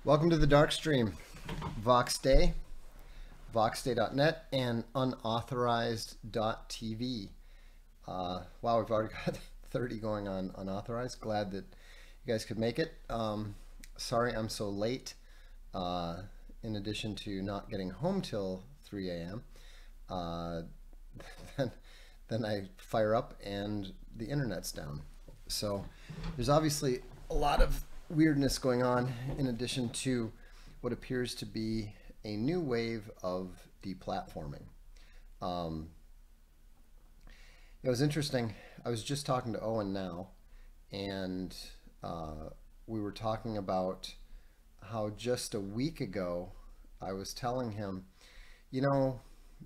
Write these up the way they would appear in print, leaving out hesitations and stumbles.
Welcome to the Darkstream, Vox Day, voxday.net, and unauthorized.tv. Wow, we've already got 30 going on unauthorized. Glad that you guys could make it. Sorry I'm so late. In addition to not getting home till 3 a.m., then I fire up and the internet's down. So there's obviously a lot of weirdness going on, in addition to what appears to be a new wave of deplatforming. It was interesting. I was just talking to Owen now, and we were talking about how just a week ago I was telling him, you know,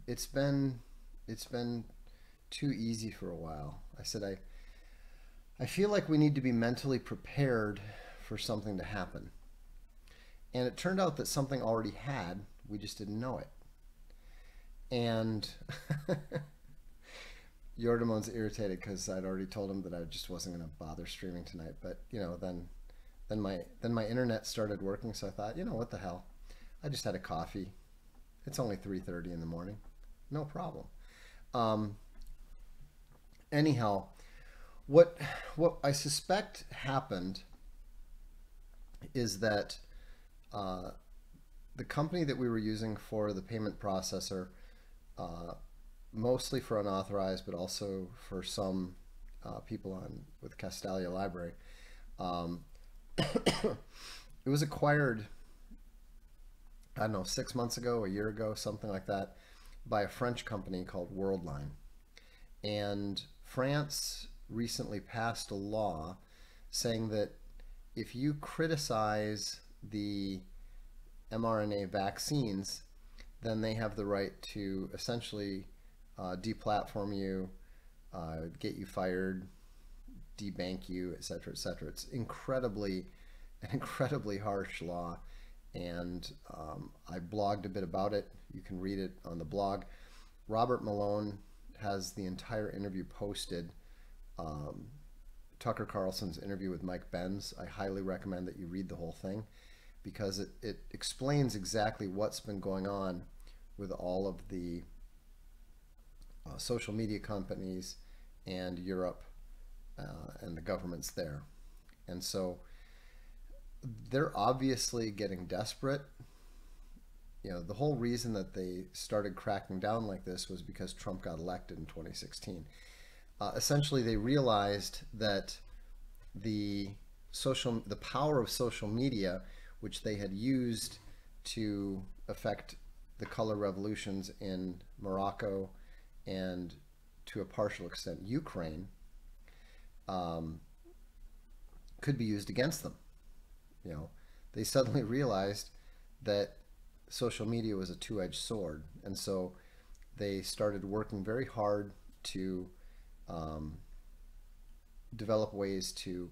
it's been too easy for a while. I said I feel like we need to be mentally prepared for something to happen. And it turned out that something already had, we just didn't know it. And Yordamon's irritated because I'd already told him that I just wasn't going to bother streaming tonight. But you know, then my internet started working, so I thought, you know, what the hell? I just had a coffee. It's only 3:30 in the morning. No problem. Anyhow, what I suspect happened is that the company that we were using for the payment processor, mostly for unauthorized, but also for some people with Castalia Library, it was acquired, I don't know, 6 months ago, a year ago, something like that, by a French company called Worldline. And France recently passed a law saying that if you criticize the mRNA vaccines, then they have the right to essentially deplatform you, get you fired, debank you, etc., etc. It's an incredibly harsh law, and I blogged a bit about it. You can read it on the blog. Robert Malone has the entire interview posted. Tucker Carlson's interview with Mike Benz. I highly recommend that you read the whole thing, because it explains exactly what's been going on with all of the social media companies and Europe and the governments there. And so they're obviously getting desperate. You know, the whole reason that they started cracking down like this was because Trump got elected in 2016. Essentially, they realized that the power of social media, which they had used to affect the color revolutions in Morocco and to a partial extent Ukraine, could be used against them. You know, they suddenly realized that social media was a two-edged sword, and so they started working very hard to develop ways to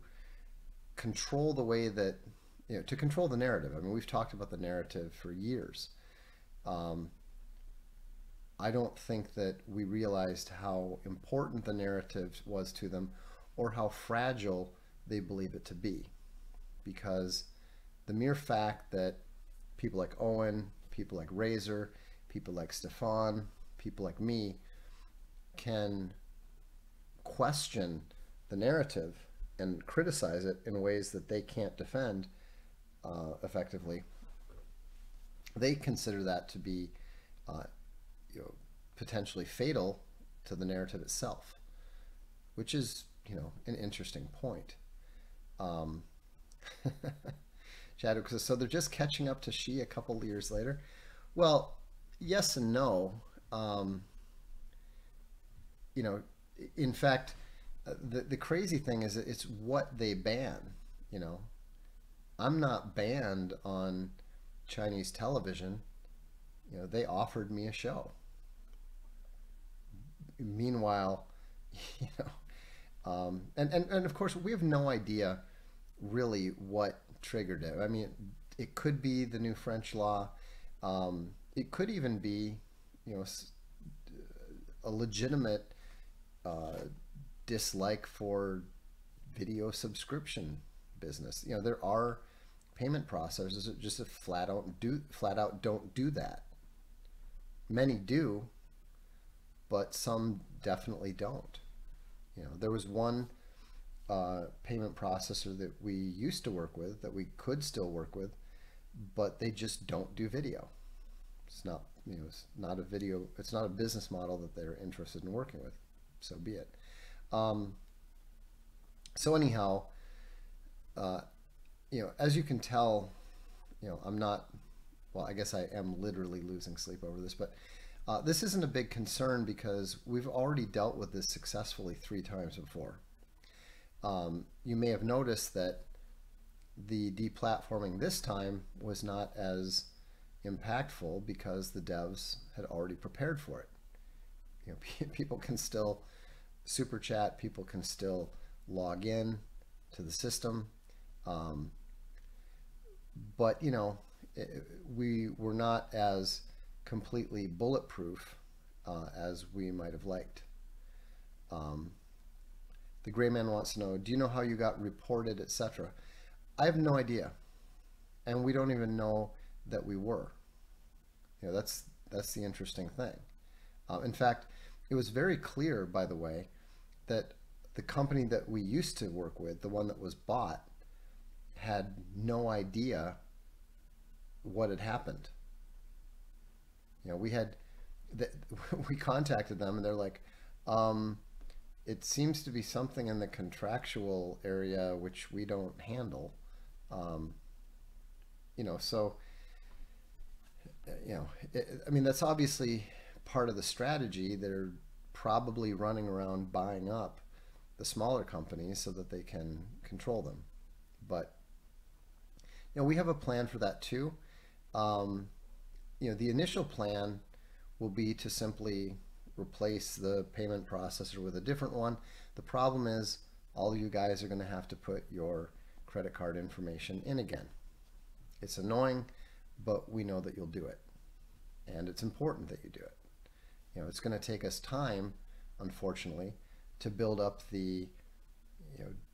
control the way that, you know, to control the narrative. I mean, we've talked about the narrative for years. I don't think that we realized how important the narrative was to them, or how fragile they believe it to be, because the mere fact that people like Owen, people like Razor, people like Stefan, people like me can question the narrative and criticize it in ways that they can't defend effectively, they consider that to be you know, potentially fatal to the narrative itself, which is, you know, an interesting point. Chadwick says, so they're just catching up to Xi a couple years later. Well, yes and no. You know, in fact, the crazy thing is that it's what they ban. You know, I'm not banned on Chinese television. they offered me a show. Meanwhile, you and of course we have no idea really what triggered it. I mean, it could be the new French law. It could even be, a legitimate dislike for video subscription business. There are payment processors that just flat out don't do that. Many do, but some definitely don't. There was one payment processor that we used to work with, that we could still work with, but they just don't do video. It's not, it's not a video, it's not a business model that they're interested in working with. So be it. So anyhow, as you can tell, I'm not, well, I guess I am literally losing sleep over this, but this isn't a big concern because we've already dealt with this successfully 3 times before. You may have noticed that the deplatforming this time was not as impactful because the devs had already prepared for it. People can still super chat, people can still log in to the system, but we were not as completely bulletproof as we might have liked. The gray man wants to know, do you know how you got reported, etc.? I have no idea, and we don't even know that we were. That's the interesting thing. In fact, it was very clear, by the way, that the company that we used to work with, the one that was bought, had no idea what had happened. We contacted them and they're like, it seems to be something in the contractual area which we don't handle. So I mean, that's obviously part of the strategy. They're probably running around buying up the smaller companies so that they can control them. But we have a plan for that too. The initial plan will be to simply replace the payment processor with a different one. The problem is all of you guys are going to have to put your credit card information in again. It's annoying, but we know that you'll do it. And it's important that you do it. It's going to take us time, unfortunately, to build up the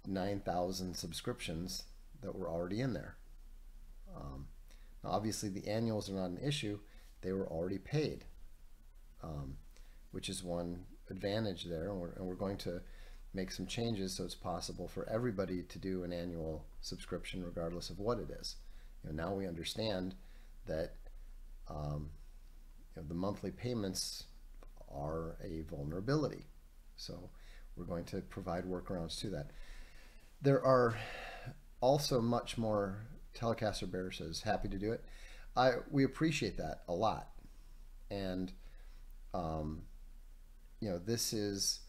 9,000 subscriptions that were already in there. Now obviously the annuals are not an issue. They were already paid, which is one advantage there. And we're going to make some changes so it's possible for everybody to do an annual subscription regardless of what it is. Now we understand that the monthly payments are a vulnerability. So we're going to provide workarounds to that. There are also much more. Telecaster Bear says, happy to do it. We appreciate that a lot. And, this is,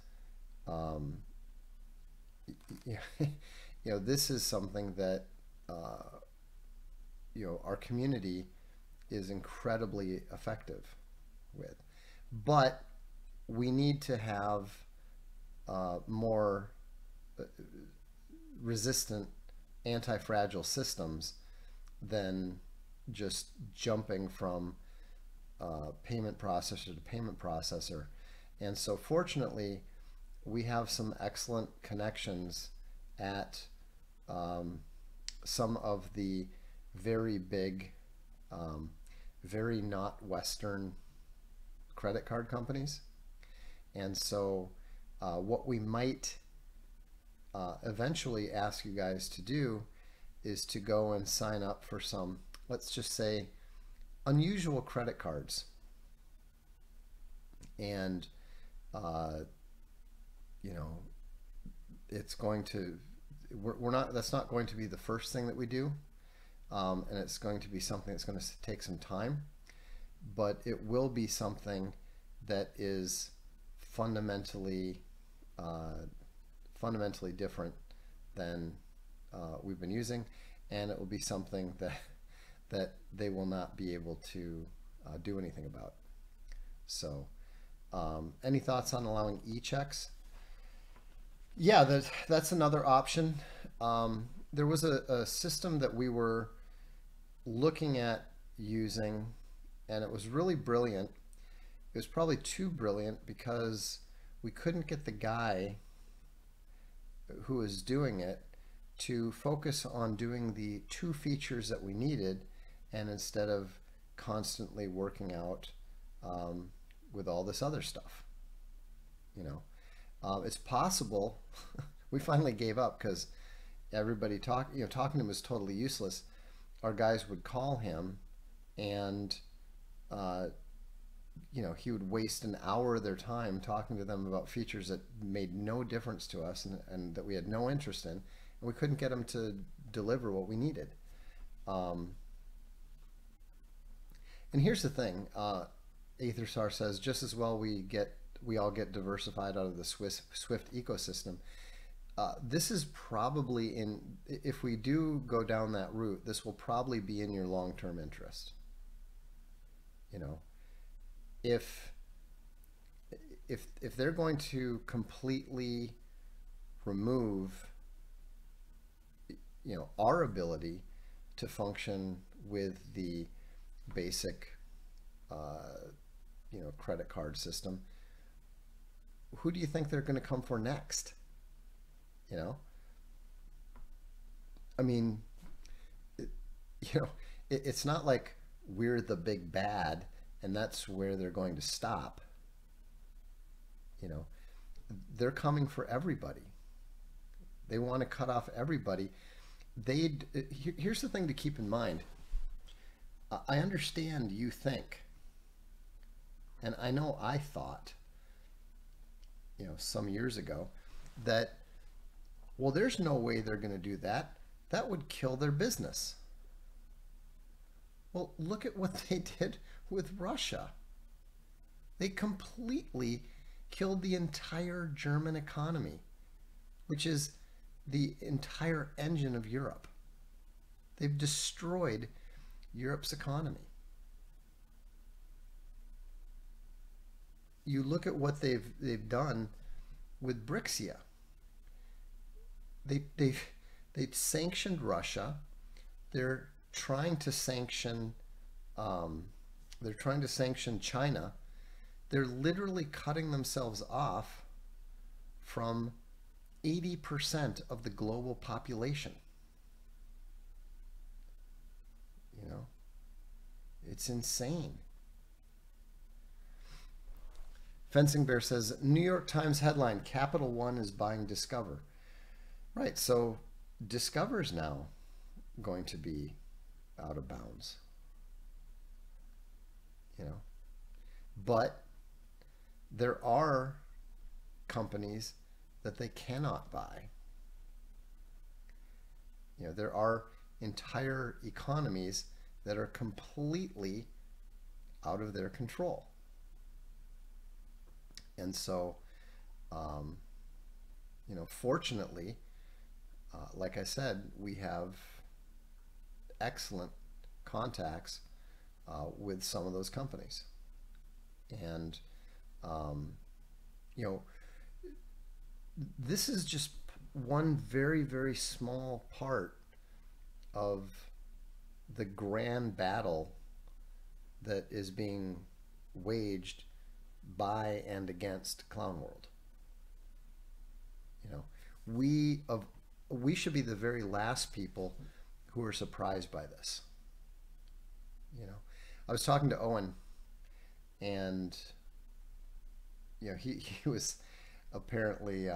this is something that, our community is incredibly effective with. But we need to have more resistant anti-fragile systems than just jumping from payment processor to payment processor. And so fortunately, we have some excellent connections at some of the very big, very not Western credit card companies. And so what we might eventually ask you guys to do is to go and sign up for some, let's just say, unusual credit cards. And it's going to, that's not going to be the first thing that we do, and it's going to be something that's going to take some time, but it will be something that is fundamentally different than we've been using, and it will be something that they will not be able to do anything about. So, any thoughts on allowing e-checks? Yeah, that's another option. There was a system that we were looking at using, and it was really brilliant. It was probably too brilliant because we couldn't get the guy who was doing it to focus on doing the two features that we needed, and instead of constantly working out with all this other stuff, you know. It's possible. We finally gave up because everybody talking to him was totally useless. Our guys would call him, and he would waste an hour of their time talking to them about features that made no difference to us, and that we had no interest in, and we couldn't get him to deliver what we needed. And here's the thing. Aethersar says, just as well we all get diversified out of the Swift ecosystem. This is probably if we do go down that route, this will probably be in your long-term interest. If they're going to completely remove, our ability to function with the basic, credit card system, who do you think they're going to come for next? I mean, it's not like we're the big bad and that's where they're going to stop. They're coming for everybody. They want to cut off everybody. Here's the thing to keep in mind. I understand you think, and I know I thought, some years ago, that, well, there's no way they're going to do that. That would kill their business. Well, look at what they did with Russia. They completely killed the entire German economy, which is the entire engine of Europe. They've destroyed Europe's economy. You look at what they've done with Brixia. They've sanctioned Russia. They're trying to sanction China. They're literally cutting themselves off from 80% of the global population. It's insane. Fencing Bear says, New York Times headline, Capital One is buying Discover. Right, so Discover's now going to be out of bounds. But there are companies that they cannot buy. There are entire economies that are completely out of their control. And so, fortunately, like I said, we have excellent contacts with some of those companies. And, this is just one very, very small part of the grand battle that is being waged by and against Clown World. We should be the very last people who are surprised by this. I was talking to Owen, and he was apparently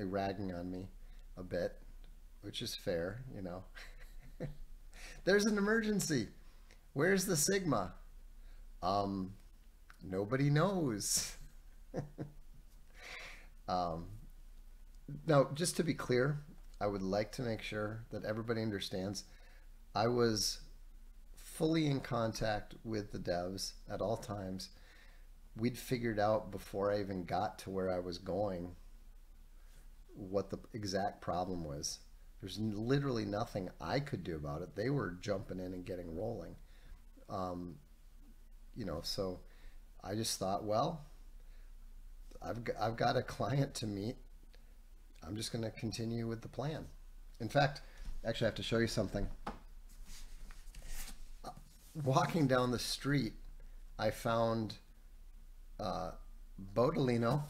ragging on me a bit, which is fair. There's an emergency. Where's the Sigma? Nobody knows. Now, just to be clear, I would like to make sure that everybody understands I was fully in contact with the devs at all times. We'd figured out before I even got to where I was going what the exact problem was. There's literally nothing I could do about it. They were jumping in and getting rolling. so I just thought, well, I've got a client to meet. I'm just going to continue with the plan. In fact, actually, I have to show you something. Walking down the street, I found Bodolino,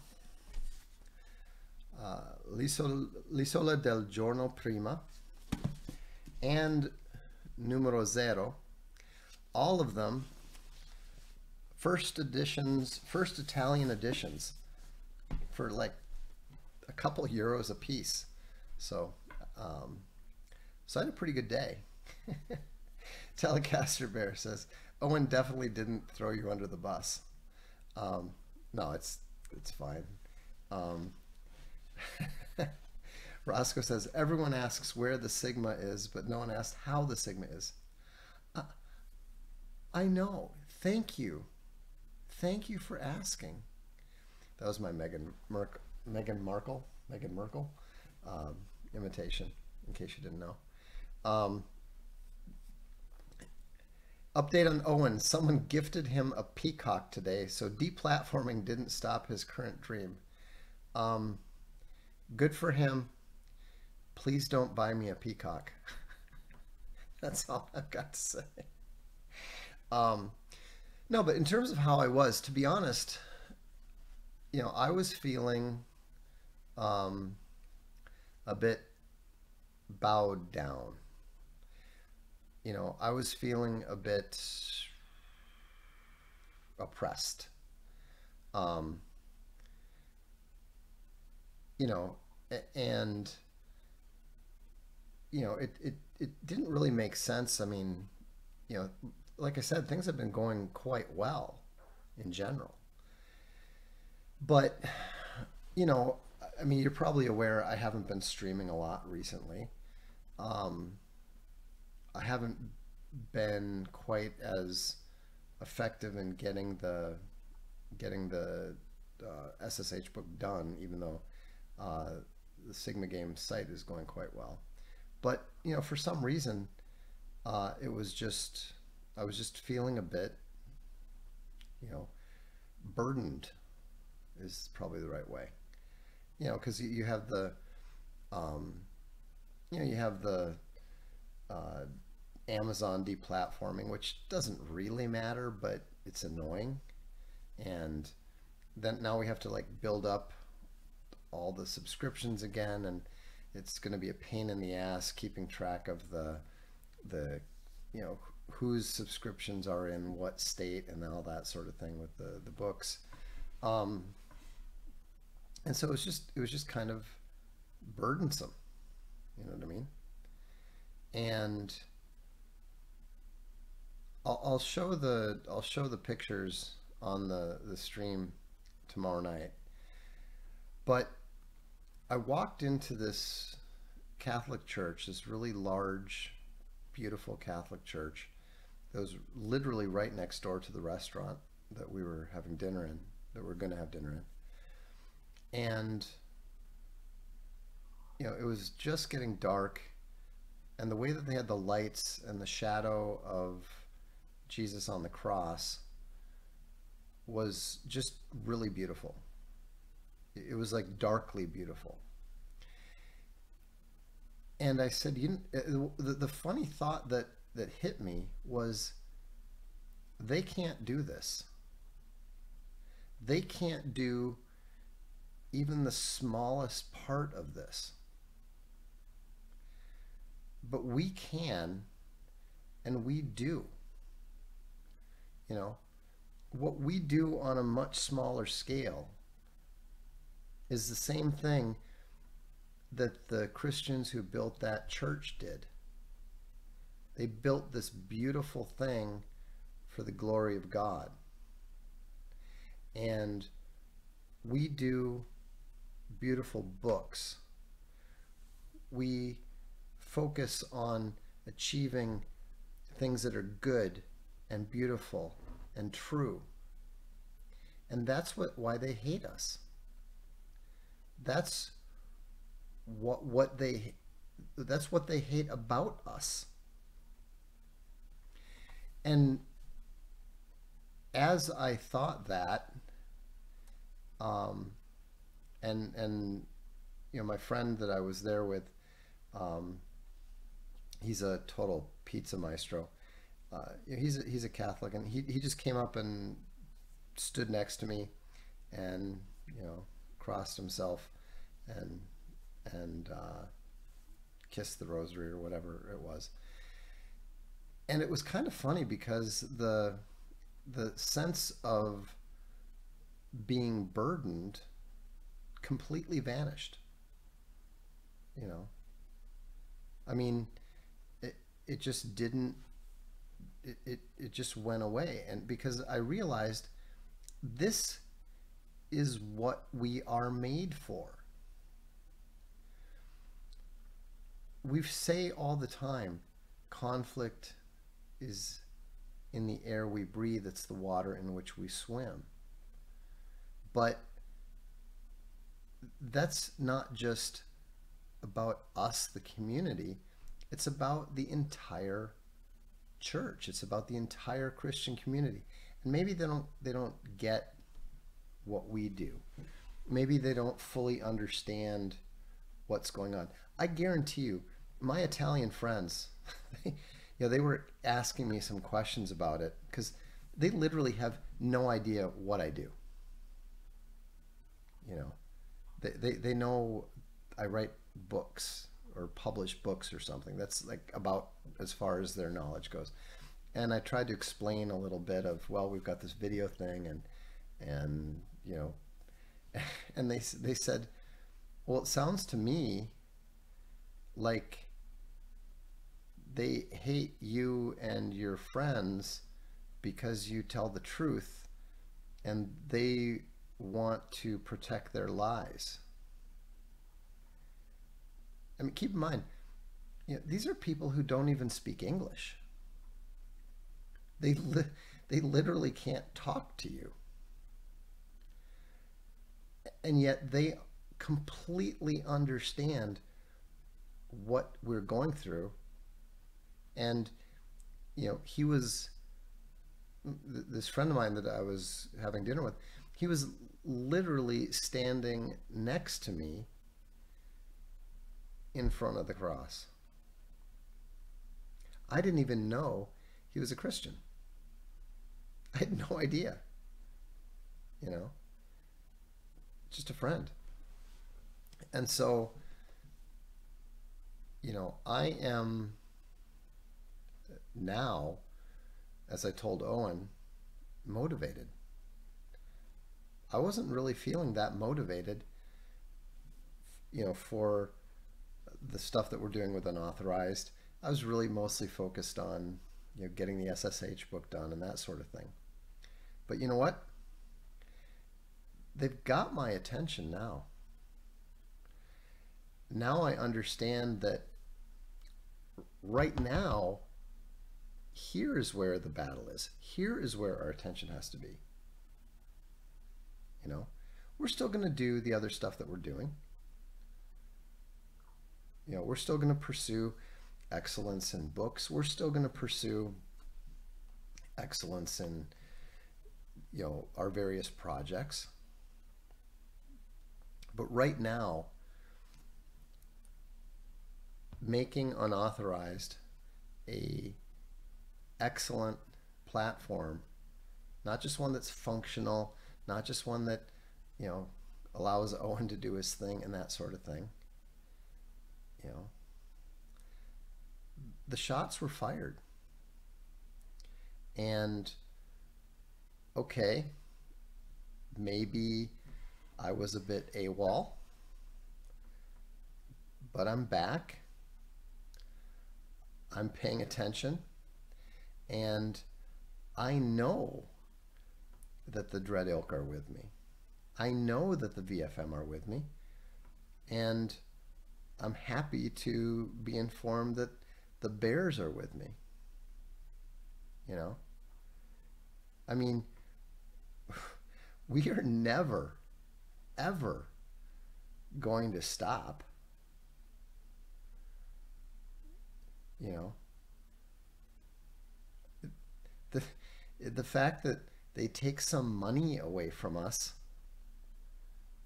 L'isola del giorno prima, and Numero Zero. All of them first editions, first Italian editions, for like a couple euros a piece. So I had a pretty good day. Telecaster Bear says, Owen definitely didn't throw you under the bus. No, it's fine. Roscoe says, everyone asks where the sigma is, but no one asked how the sigma is. I know. Thank you. Thank you for asking. That was my Meghan Markle imitation, in case you didn't know. Update on Owen. Someone gifted him a peacock today, so deplatforming didn't stop his current dream. Good for him. Please don't buy me a peacock. That's all I've got to say. No, but in terms of how I was, to be honest, I was feeling a bit bowed down. I was feeling a bit oppressed. And it didn't really make sense. I mean, like I said, things have been going quite well in general. But, I mean, you're probably aware I haven't been streaming a lot recently. I haven't been quite as effective in getting the SSH book done, even though the Sigma Games site is going quite well. But for some reason, I was just feeling a bit, burdened is probably the right way. Because you have the Amazon deplatforming, which doesn't really matter, but it's annoying. And then now we have to like build up all the subscriptions again, and it's going to be a pain in the ass keeping track of the whose subscriptions are in what state and all that sort of thing with the books. And so it was just kind of burdensome, you know what I mean? And I'll show the pictures on the stream tomorrow night. But I walked into this Catholic church, this really large, beautiful Catholic church that was literally right next door to the restaurant that we were having dinner in, that we're going to have dinner in. And it was just getting dark, and the way that they had the lights and the shadow of Jesus on the cross was just really beautiful. It was like darkly beautiful. And I said, the funny thought that hit me was, they can't do this. They can't do even the smallest part of this. But we can, and we do. What we do on a much smaller scale is the same thing that the Christians who built that church did. They built this beautiful thing for the glory of God. And we do beautiful books. We focus on achieving things that are good and beautiful and true. And that's why they hate us. That's what they hate about us. And as I thought that, and you know, my friend that I was there with, um, he's a total pizza maestro. He's a Catholic, and he just came up and stood next to me, and you know, crossed himself, and and kissed the rosary or whatever it was. And it was kind of funny because the sense of being burdened completely vanished. You know, I mean, it just didn't. It just went away, and because I realized this is what we are made for. We say all the time, conflict is in the air we breathe. It's the water in which we swim. But that's not just about us, the community. It's about the entire church. It's about the entire Christian community. And maybe they don't get what we do. Maybe they don't fully understand what's going on. I guarantee you, my Italian friends, you know, they were asking me some questions about it because they literally have no idea what I do. You know, they know I write books or publish books or something. That's like about as far as their knowledge goes. And I tried to explain a little bit of, well, we've got this video thing, and you know, and they said, well, it sounds to me like they hate you and your friends because you tell the truth, and they want to protect their lies. I mean, keep in mind, you know, these are people who don't even speak English. They literally can't talk to you, and yet they completely understand what we're going through. And you know, he was, this friend of mine that I was having dinner with, he was literally standing next to me in front of the cross. I didn't even know he was a Christian. I had no idea. You know, just a friend. And so, you know, I am now, as I told Owen, motivated. I wasn't really feeling that motivated, you know, for the stuff that we're doing with Unauthorized. I was really mostly focused on, you know, getting the SSH book done and that sort of thing. But you know what? They've got my attention now. Now I understand that right now, here is where the battle is. Here is where our attention has to be. You know, we're still going to do the other stuff that we're doing. You know, we're still going to pursue excellence in books. We're still going to pursue excellence in, you know, our various projects. But right now, making Unauthorized a excellent platform, not just one that's functional, not just one that, you know, allows Owen to do his thing and that sort of thing. You know, the shots were fired. And okay, maybe I was a bit AWOL, but I'm back. I'm paying attention, and I know that the Dread Ilk are with me. I know that the VFM are with me, and I'm happy to be informed that the Bears are with me. You know, I mean, we are never, ever going to stop. You know, the fact that they take some money away from us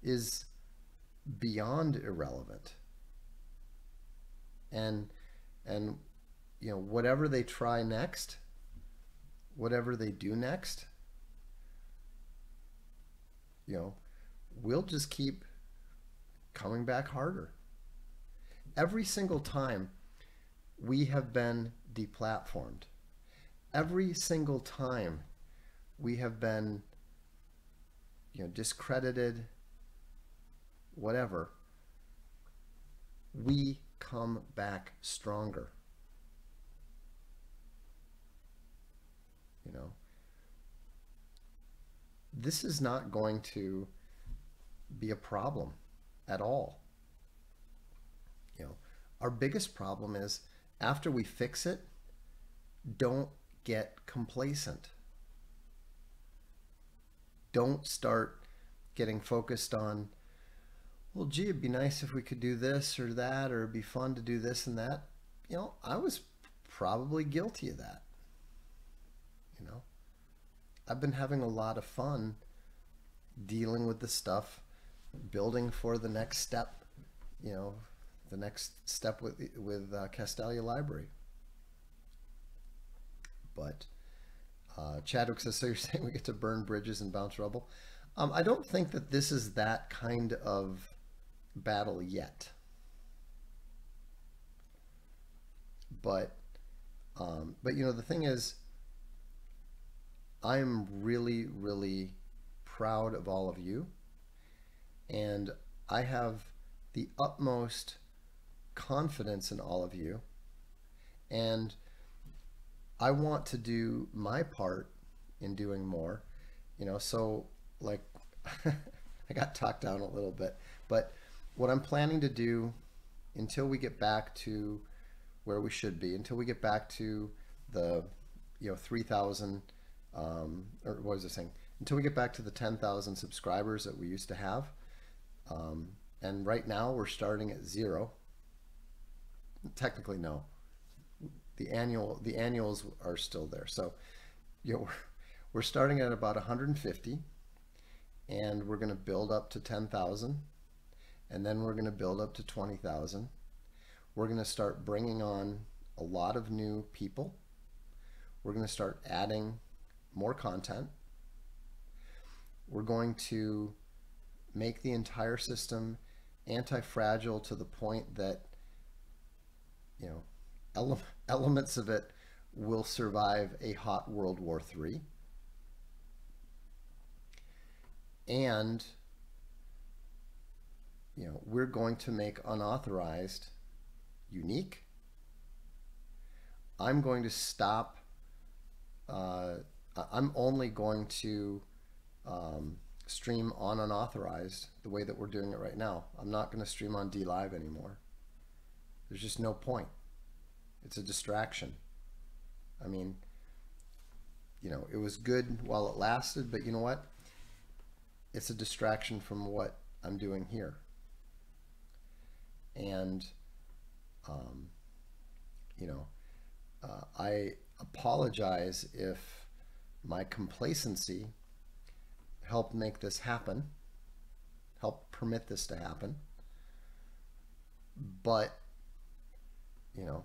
is beyond irrelevant. And you know, whatever they try next, whatever they do next, you know, we'll just keep coming back harder. Every single time we have been deplatformed, every single time we have been, you know, discredited, whatever, we come back stronger. You know, this is not going to be a problem at all. You know, our biggest problem is after we fix it, don't get complacent. Don't start getting focused on, well, gee, it'd be nice if we could do this or that, or it'd be fun to do this and that. You know, I was probably guilty of that. You know, I've been having a lot of fun dealing with the stuff, building for the next step, you know, the next step with Castalia Library. But Chadwick says, so you're saying we get to burn bridges and bounce rubble? I don't think that this is that kind of battle yet. But you know, the thing is, I'm really, really proud of all of you. And I have the utmost confidence in all of you. And I want to do my part in doing more, you know, so like I got talked down a little bit, but what I'm planning to do until we get back to where we should be, until we get back to the, you know, 3,000, or what was I saying? Until we get back to the 10,000 subscribers that we used to have. And right now we're starting at 0. Technically, no. The annuals are still there. So, you know, we're starting at about 150, and we're going to build up to 10,000, and then we're going to build up to 20,000. We're going to start bringing on a lot of new people. We're going to start adding more content. We're going to make the entire system anti-fragile to the point that, you know, elements of it will survive a hot World War III. And, you know, we're going to make unauthorized unique. I'm going to stop, I'm only going to stream on unauthorized the way that we're doing it right now. I'm not going to stream on DLive anymore. There's just no point. It's a distraction. I mean, you know, it was good while it lasted, but you know what? It's a distraction from what I'm doing here. And, you know, I apologize if my complacency helped make this happen, helped permit this to happen. But, you know,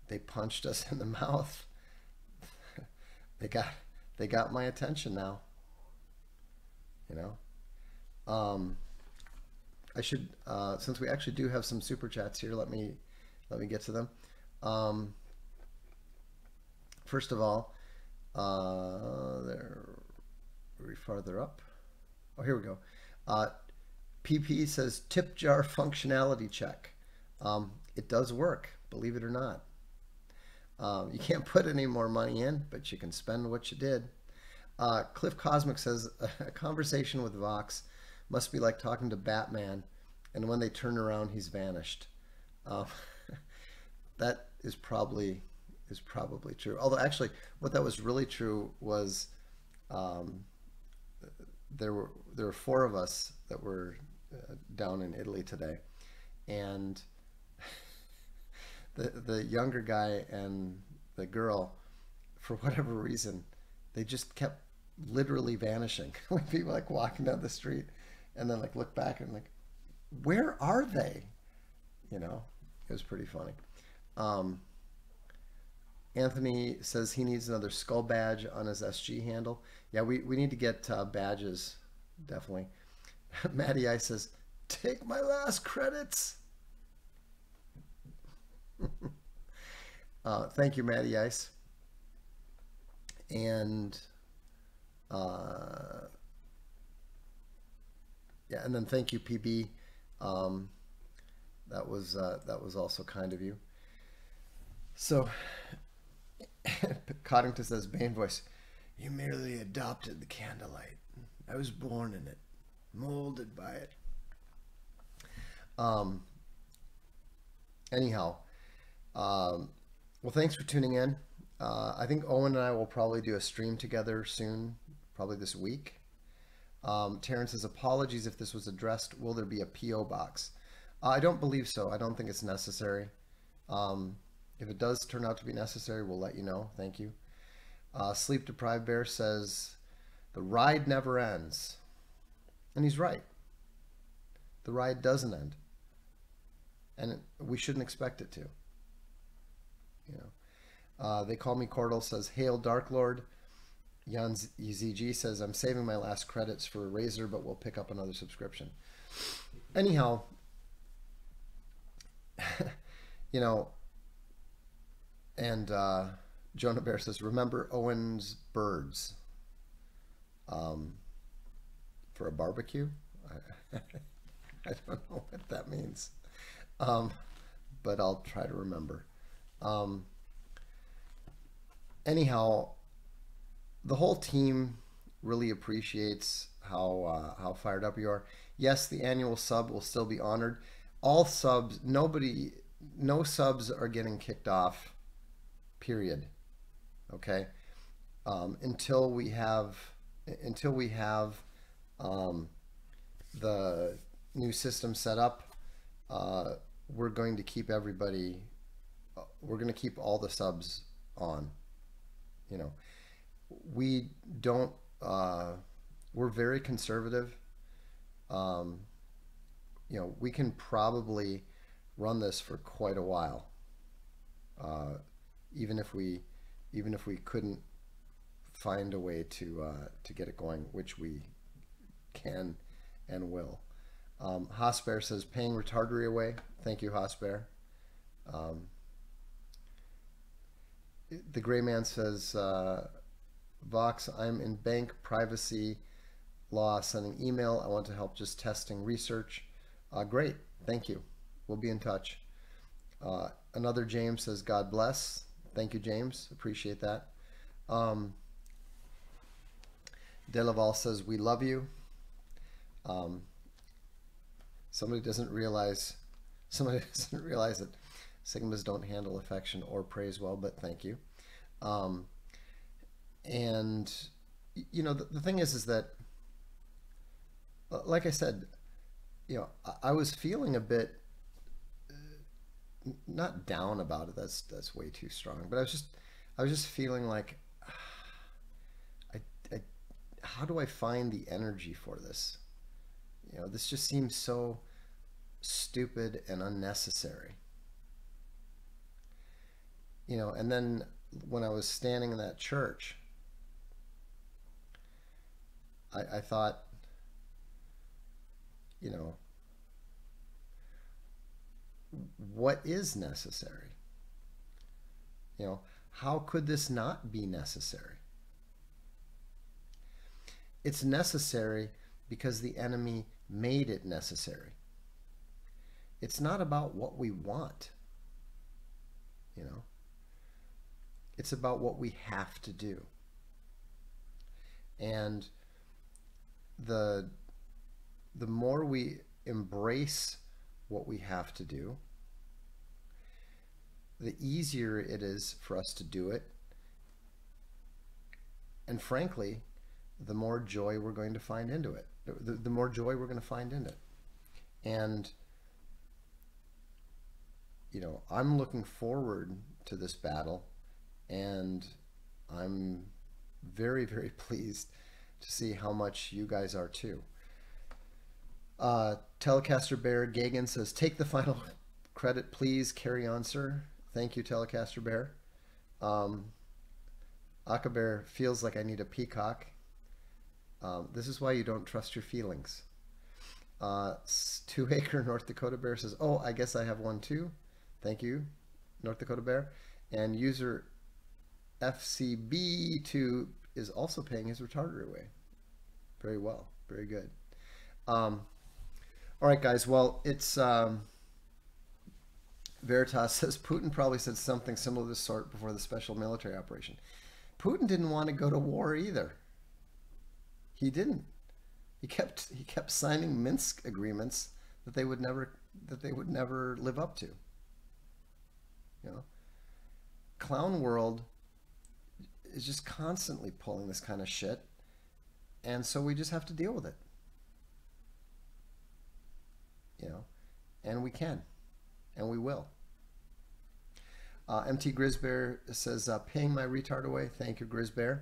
they punched us in the mouth. They got my attention now. You know, I should, since we actually do have some super chats here, let me get to them. First of all, they're very farther up. Oh, here we go. PP says tip jar functionality check. It does work, believe it or not. You can't put any more money in, but you can spend what you did. Cliff Cosmic says a conversation with Vox must be like talking to Batman, and when they turn around, he's vanished. That is probably true. Although actually, what that was really true was there were 4 of us that were down in Italy today, and the younger guy and the girl, for whatever reason, they just kept literally vanishing. We'd be like walking down the street and then like look back and like, where are they? You know, it was pretty funny. Um, Anthony says he needs another skull badge on his SG handle. Yeah, we need to get badges, definitely. Matty I says, take my last credits. Thank you, Matty Ice. And yeah, and then thank you, PB. That was also kind of you. So Coddington says, Bane voice, you merely adopted the candlelight. I was born in it, molded by it. Anyhow, well, thanks for tuning in. I think Owen and I will probably do a stream together soon, probably this week. Terrence says, apologies if this was addressed. Will there be a P.O. box? I don't believe so. I don't think it's necessary. If it does turn out to be necessary, we'll let you know. Thank you. Sleep Deprived Bear says, the ride never ends. And he's right. The ride doesn't end. And we shouldn't expect it to. You know. They Call Me Cordal says, Hail Dark Lord. Jan ZG says, I'm saving my last credits for a Razor, but we'll pick up another subscription. Anyhow, you know, and Jonah Bear says, remember Owen's birds for a barbecue? I don't know what that means, but I'll try to remember. Anyhow, the whole team really appreciates how fired up you are. Yes, the annual sub will still be honored. All subs, no subs are getting kicked off, period. Okay, until we have the new system set up. We're going to keep everybody. We're going to keep all the subs on. You know, we don't. We're very conservative. You know, we can probably run this for quite a while. Even if we couldn't find a way to get it going, which we can and will. Hosbear says, paying retardery away. Thank you, Hosbear. The Gray Man says, Vox, I'm in bank privacy law, sending email. I want to help just testing research. Great, thank you. We'll be in touch. Another James says, God bless. Thank you, James. Appreciate that. Delaval says, we love you. Somebody doesn't realize that Sigmas don't handle affection or praise well, but thank you. And you know, the thing is that, like I said, you know, I was feeling a bit not down about it. That's way too strong. But I was just feeling like, how do I find the energy for this? You know, this just seems so stupid and unnecessary. You know, and then when I was standing in that church, I thought, you know, what is necessary? You know, how could this not be necessary? It's necessary because the enemy made it necessary. It's not about what we want, you know. It's about what we have to do. And the more we embrace what we have to do, the easier it is for us to do it. And frankly, the more joy we're going to find into it. The more joy we're going to find in it. And, you know, I'm looking forward to this battle, and I'm very, very pleased to see how much you guys are too. Telecaster Bear Gagan says, take the final credit, please. Carry on, sir. Thank you, Telecaster Bear. Akabear feels like I need a peacock. This is why you don't trust your feelings. 2 Acre North Dakota Bear says, oh, I guess I have one too. Thank you, North Dakota Bear. And user FCB2 is also paying his retarder away. Very well. Very good. All right, guys. Well, it's Veritas says Putin probably said something similar to this sort before the special military operation. Putin didn't want to go to war either. He didn't. He kept signing Minsk agreements that they would never live up to. You know, clown world is just constantly pulling this kind of shit, and so we just have to deal with it. You know, and we can, and we will. MT Grizzbear says, paying my retard away. Thank you, Grizzbear.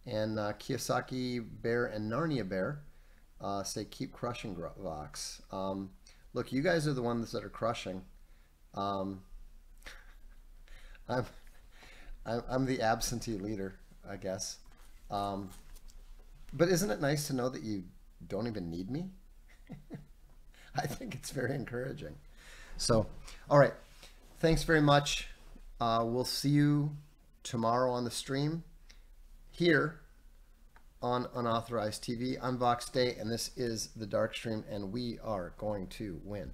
And Kiyosaki Bear and Narnia Bear say, keep crushing, Vox. Look, you guys are the ones that are crushing. I'm the absentee leader, I guess. But isn't it nice to know that you don't even need me? I think it's very encouraging. So, all right. Thanks very much. We'll see you tomorrow on the stream here on Unauthorized TV. I'm Vox Day, and this is the Darkstream, and we are going to win.